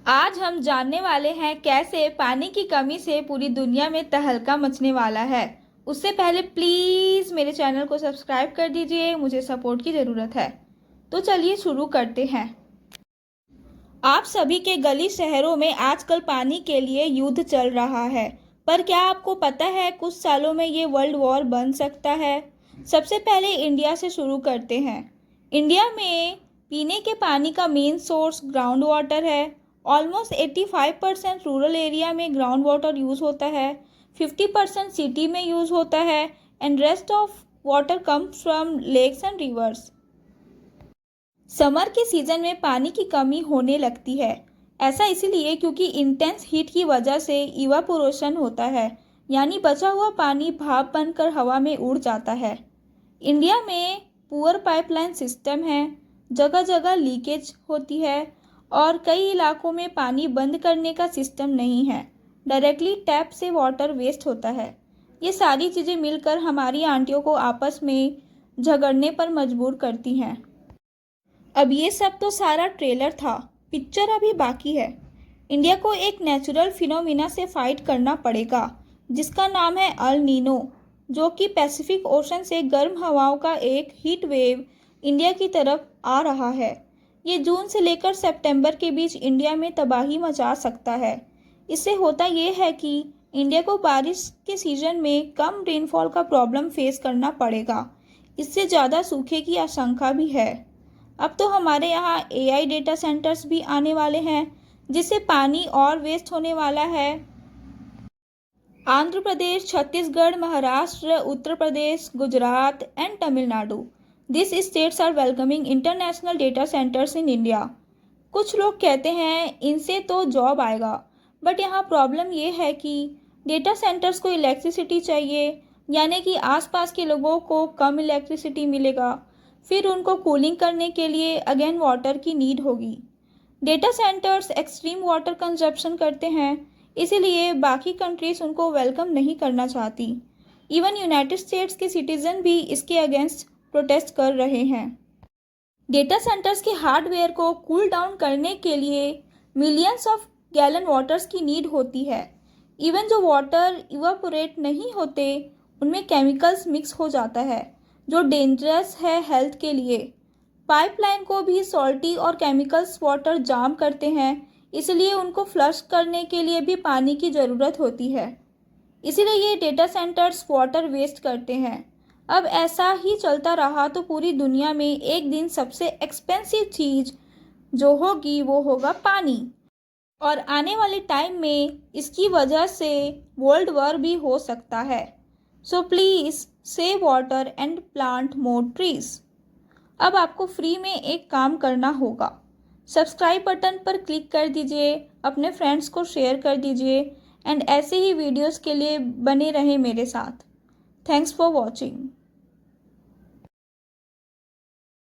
आज हम जानने वाले हैं कैसे पानी की कमी से पूरी दुनिया में तहलका मचने वाला है। उससे पहले प्लीज़ मेरे चैनल को सब्सक्राइब कर दीजिए, मुझे सपोर्ट की ज़रूरत है। तो चलिए शुरू करते हैं। आप सभी के गली शहरों में आजकल पानी के लिए युद्ध चल रहा है, पर क्या आपको पता है कुछ सालों में ये वर्ल्ड वॉर बन सकता है। सबसे पहले इंडिया से शुरू करते हैं। इंडिया में पीने के पानी का मेन सोर्स ग्राउंड वाटर है। ऑलमोस्ट 85% रूरल एरिया में ग्राउंड वाटर यूज़ होता है, 50% सिटी में यूज़ होता है and rest of water comes from lakes and rivers. Summer के सीज़न में पानी की कमी होने लगती है। ऐसा इसलिए क्योंकि इंटेंस हीट की वजह से इवापोरेशन होता है, यानी बचा हुआ पानी भाप बनकर हवा में उड़ जाता है। इंडिया में पुअर पाइपलाइन सिस्टम है, जगह जगह लीकेज होती है और कई इलाकों में पानी बंद करने का सिस्टम नहीं है। डायरेक्टली टैप से वाटर वेस्ट होता है। ये सारी चीज़ें मिलकर हमारी आंटियों को आपस में झगड़ने पर मजबूर करती हैं। अब ये सब तो सारा ट्रेलर था, पिक्चर अभी बाकी है। इंडिया को एक नेचुरल फिनोमिना से फाइट करना पड़ेगा जिसका नाम है अल नीनो, जो कि पैसिफिक ओशन से गर्म हवाओं का एक हीट वेव इंडिया की तरफ आ रहा है। ये जून से लेकर सितंबर के बीच इंडिया में तबाही मचा सकता है। इससे होता ये है कि इंडिया को बारिश के सीजन में कम रेनफॉल का प्रॉब्लम फेस करना पड़ेगा। इससे ज़्यादा सूखे की आशंका भी है। अब तो हमारे यहाँ एआई डेटा सेंटर्स भी आने वाले हैं, जिससे पानी और वेस्ट होने वाला है। Andhra Pradesh, Chhattisgarh, Maharashtra, Uttar Pradesh, Gujarat and Tamil Nadu, this states are welcoming international data centres in India. कुछ लोग कहते हैं इनसे तो जॉब आएगा, बट यहाँ प्रॉब्लम ये है कि डेटा सेंटर्स को इलेक्ट्रिसिटी चाहिए, यानी कि आसपास के लोगों को कम इलेक्ट्रिसिटी मिलेगा। फिर उनको कूलिंग करने के लिए अगेन वाटर की नीड होगी। Data centres extreme water consumption करते हैं, इसीलिए बाकी कंट्रीज उनको वेलकम नहीं करना चाहती। इवन यूनाइटेड स्टेट्स के सिटीजन भी इसके अगेंस्ट प्रोटेस्ट कर रहे हैं। डेटा सेंटर्स के हार्डवेयर को कूल डाउन करने के लिए मिलियंस ऑफ गैलन वाटर्स की नीड होती है। इवन जो वाटर इवापोरेट नहीं होते उनमें केमिकल्स मिक्स हो जाता है, जो डेंजरस है हेल्थ के लिए। पाइपलाइन को भी सॉल्टी और केमिकल्स वाटर जाम करते हैं, इसलिए उनको फ्लश करने के लिए भी पानी की ज़रूरत होती है। इसीलिए ये डेटा सेंटर्स वाटर वेस्ट करते हैं। अब ऐसा ही चलता रहा तो पूरी दुनिया में एक दिन सबसे एक्सपेंसिव चीज़ जो होगी वो होगा पानी, और आने वाले टाइम में इसकी वजह से वर्ल्ड वॉर भी हो सकता है। So please save water and plant more trees. अब आपको फ्री में एक काम करना होगा, सब्सक्राइब बटन पर क्लिक कर दीजिए, अपने फ्रेंड्स को शेयर कर दीजिए एंड ऐसे ही वीडियोस के लिए बने रहें मेरे साथ। Thanks for watching.